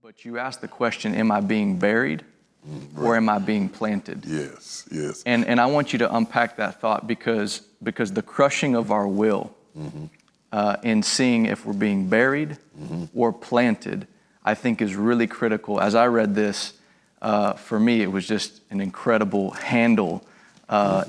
But you asked the question, am I being buried or am I being planted? Yes, yes. And I want you to unpack that thought because the crushing of our will in seeing if we're being buried or planted, I think is really critical. As I read this, for me, it was just an incredible handle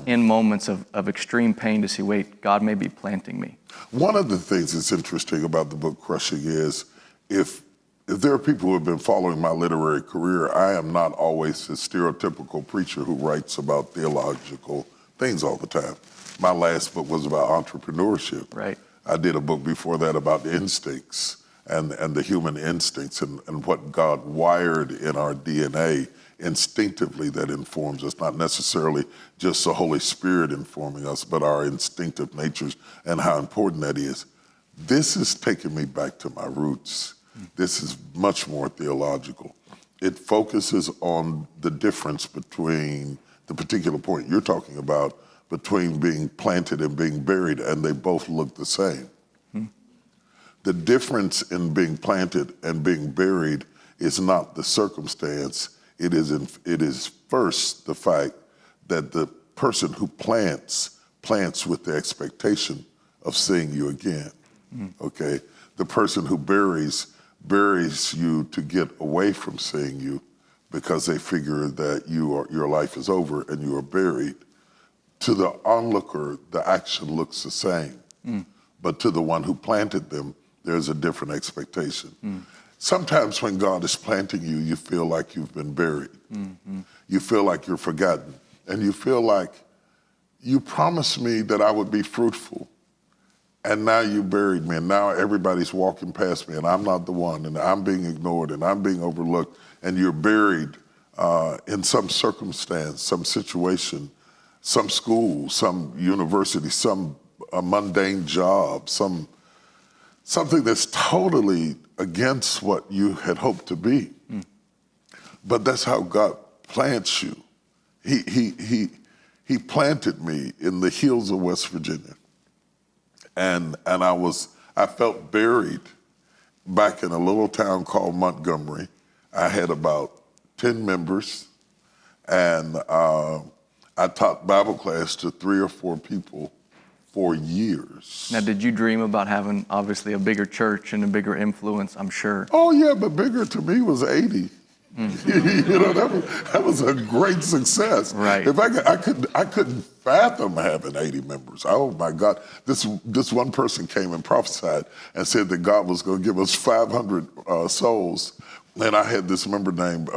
in moments of extreme pain to see, wait, God may be planting me. One of the things that's interesting about the book Crushing is if there are people who have been following my literary career, I am not always the stereotypical preacher who writes about theological things all the time. My last book was about entrepreneurship. Right. I did a book before that about instincts and the human instincts and what God wired in our DNA instinctively that informs us, not necessarily just the Holy Spirit informing us, but our instinctive natures and how important that is. This is taking me back to my roots. This is much more theological. It focuses on the difference between the particular point you're talking about, between being planted and being buried, and they both look the same. The difference in being planted and being buried is not the circumstance. It is first the fact that the person who plants with the expectation of seeing you again. Okay? The person who buries you to get away from seeing you because they figure that your life is over and you are buried. To the onlooker, the action looks the same. But to the one who planted them, there's a different expectation. Sometimes when God is planting you, you feel like you've been buried. You feel like you're forgotten. And you feel like you promised me that I would be fruitful. And now you buried me, and now everybody's walking past me, and I'm not the one, and I'm being ignored, and I'm being overlooked, and you're buried in some circumstance, some situation, some school, some university, some mundane job, something that's totally against what you had hoped to be. But that's how God plants you. He planted me in the hills of West Virginia. And I felt buried back in a little town called Montgomery. I had about 10 members, and I taught Bible class to 3 or 4 people for years. Now, did you dream about having, obviously, a bigger church and a bigger influence, I'm sure? Oh, yeah, but bigger to me was 80. You know, that was a great success. Right. If I couldn't fathom having 80 members. Oh my God! This one person came and prophesied and said that God was going to give us 500 souls. And I had this member named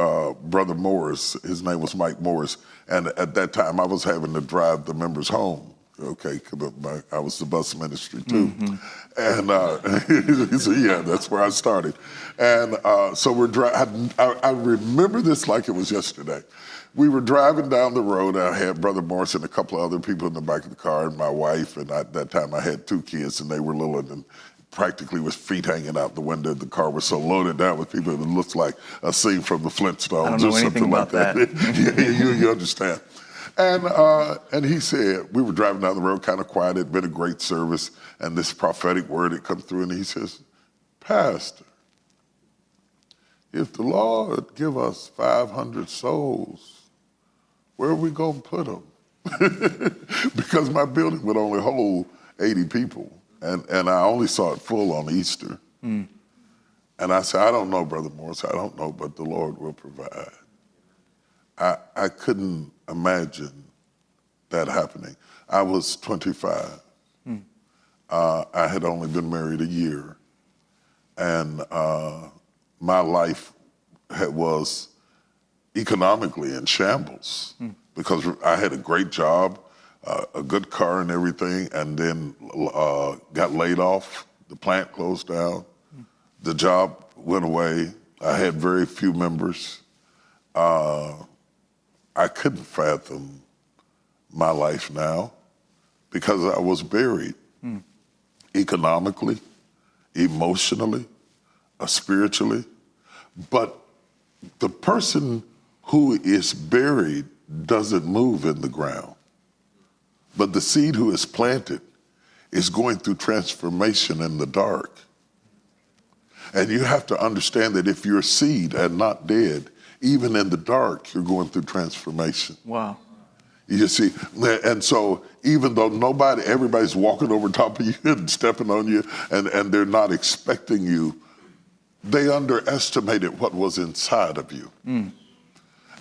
Brother Morris. His name was Mike Morris. And at that time, I was having to drive the members home. Okay, I was the bus ministry too. And so yeah, that's where I started. And so we're driving, I remember this like it was yesterday. We were driving down the road. I had Brother Morris and a couple of other people in the back of the car, and my wife, and at that time I had 2 kids, and they were little and practically with feet hanging out the window. The car was so loaded down with people, it looked like a scene from the Flintstones or something like that. You understand. And he said, we were driving down the road kind of quiet, it had been a great service, and this prophetic word had come through, and he says, Pastor, if the Lord give us 500 souls, where are we going to put them? Because my building would only hold 80 people, and I only saw it full on Easter. And I said, I don't know, Brother Morris, I don't know, but the Lord will provide. I couldn't imagine that happening. I was 25. I had only been married a year. And my life was economically in shambles because I had a great job, a good car and everything, and then got laid off. The plant closed down. The job went away. I had very few members. I couldn't fathom my life now because I was buried economically, emotionally, spiritually. But the person who is buried doesn't move in the ground. But the seed who is planted is going through transformation in the dark. And you have to understand that if you're a seed and not dead, even in the dark, you're going through transformation. Wow. You see, and so even though everybody's walking over top of you and stepping on you, and they're not expecting you, they underestimated what was inside of you.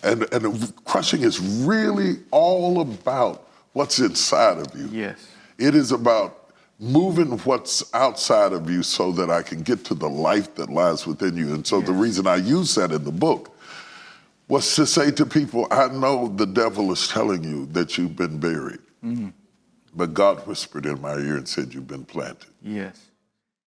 And crushing is really all about what's inside of you. Yes. It is about moving what's outside of you so that I can get to the life that lies within you. And so the reason I use that in the book was to say to people, I know the devil is telling you that you've been buried, but God whispered in my ear and said you've been planted. Yes.